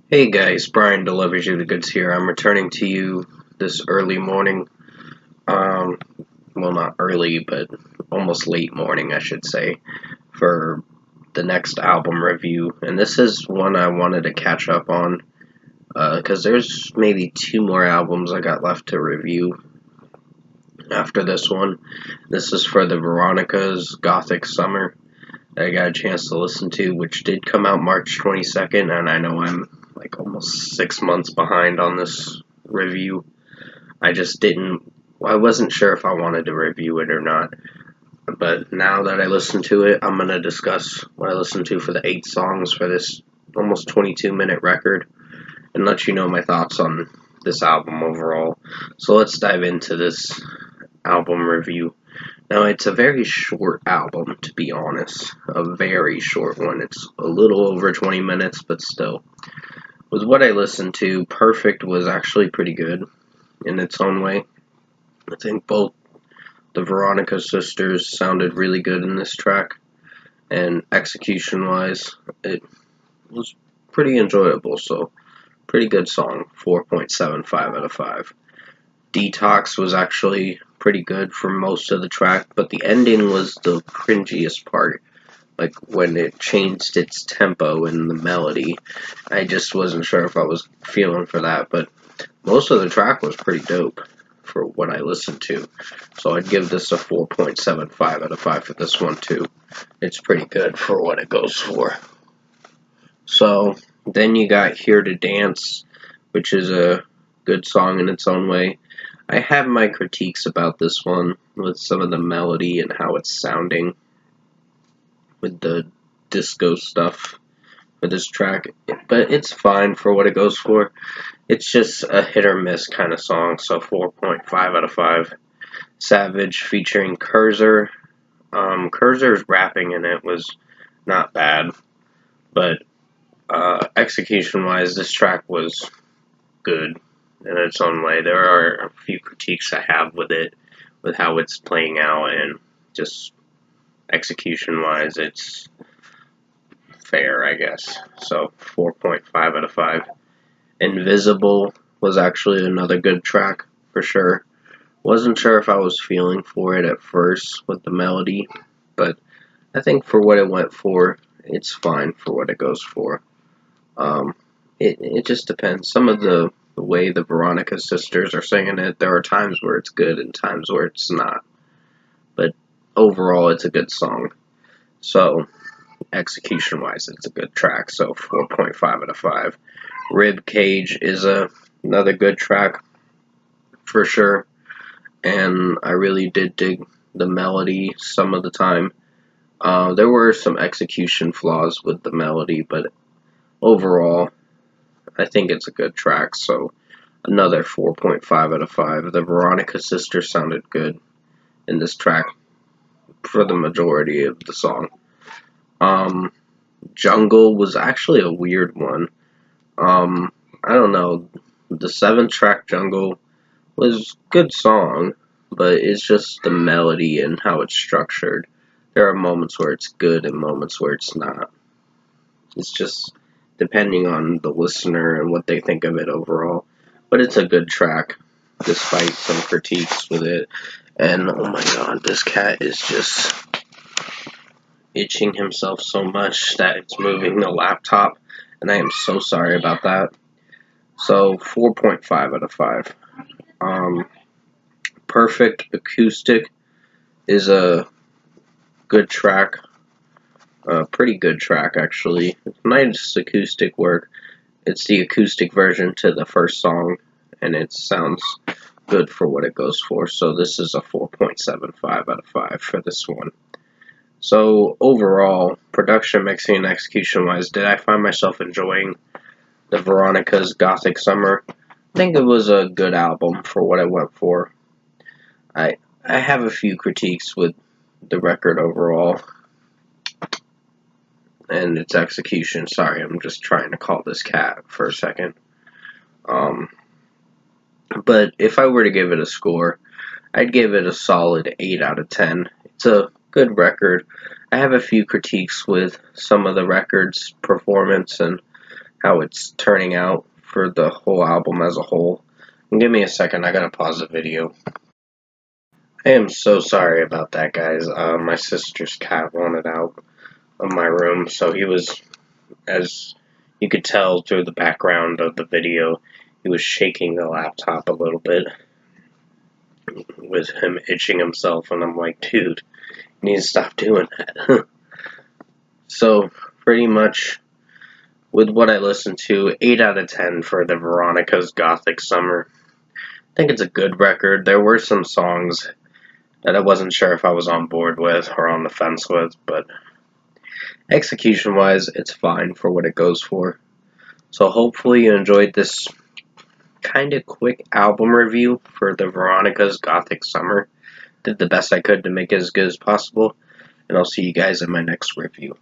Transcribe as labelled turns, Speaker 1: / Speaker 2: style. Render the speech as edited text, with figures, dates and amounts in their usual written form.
Speaker 1: Hey guys, Brian delivers you the goods here. I'm returning to you this early morning. Um, well, not early, but almost late morning, I should say, for the next album review. And this is one I wanted to catch up on because there's maybe two more albums I got left to review after this one. This is for the Veronicas Gothic Summer that I got a chance to listen to, which did come out March 22nd, and I know I'm like almost 6 months behind on this review. I wasn't sure if I wanted to review it or not, but now that I listened to it, I'm going to discuss what I listened to for the 8 songs for this almost 22-minute record and let you know my thoughts on this album overall. So let's dive into this album review. Now, it's a very short album, to be honest. A very short one. It's a little over 20 minutes, but still. With what I listened to, Perfect was actually pretty good in its own way. I think both the Veronica sisters sounded really good in this track, and execution-wise, it was pretty enjoyable, so pretty good song, 4.75 out of 5. Detox was actually pretty good for most of the track, but the ending was the cringiest part. Like when it changed its tempo and the melody, I just wasn't sure if I was feeling for that, but most of the track was pretty dope for what I listened to. So I'd give this a 4.75 out of 5 for this one too. It's pretty good for what it goes for. So then you got Here to Dance, which is a good song in its own way. I have my critiques about this one with some of the melody and how it's sounding with the disco stuff for this track, but it's fine for what it goes for. It's just a hit or miss kind of song, so 4.5 out of 5. Savage featuring Cursor. Cursor's rapping in it was not bad, but execution wise, this track was good in its own way. There are a few critiques I have with it, with how it's playing out, and just execution wise, it's fair, I guess. So 4.5 out of 5. Invisible was actually another good track for sure. Wasn't sure if I was feeling for it at first with the melody, but I think for what it went for, it's fine for what it goes for. It just depends. Some of the way the Veronica sisters are singing it, there are times where it's good and times where it's not. But overall, it's a good song. So execution wise, it's a good track. So 4.5 out of 5. Rib Cage is another good track for sure, and I really did dig the melody some of the time. There were some execution flaws with the melody, but overall, I think it's a good track. So another 4.5 out of 5. The Veronica sisters sounded good in this track for the majority of the song. Um, Jungle was actually a weird one. I don't know. The 7th track Jungle was a good song, but it's just the melody and how it's structured. There are moments where it's good and moments where it's not. It's just depending on the listener and what they think of it overall. But it's a good track, despite some critiques with it. And oh my god, this cat is just itching himself so much that it's moving the laptop, and I am so sorry about that. So 4.5 out of 5. Um, Perfect Acoustic is a good track, a pretty good track actually. Nice acoustic work. It's the acoustic version to the first song, and it sounds good for what it goes for. So this is a 4.75 out of 5 for this one. So overall, production, mixing, and execution wise, did I find myself enjoying the Veronica's Gothic Summer? I think it was a good album for what it went for. I I have a few critiques with the record overall and its execution. Sorry, I'm just trying to call this cat for a second. Um, but if I were to give it a score, I'd give it a solid 8 out of 10. It's a good record. I have a few critiques with some of the record's performance and how it's turning out for the whole album as a whole. And give me a second, I gotta pause the video. I am so sorry about that, guys. My sister's cat wanted out of my room, so he was, as you could tell through the background of the video, he was shaking the laptop a little bit with him itching himself, and I'm like, dude, you need to stop doing that. So, pretty much, with what I listened to, 8 out of 10 for the Veronicas Gothic Summer. I think it's a good record. There were some songs that I wasn't sure if I was on board with or on the fence with, but execution-wise, it's fine for what it goes for. So hopefully you enjoyed this kind of quick album review for the Veronica's Gothic Summer. Did the best I could to make it as good as possible, and I'll see you guys in my next review.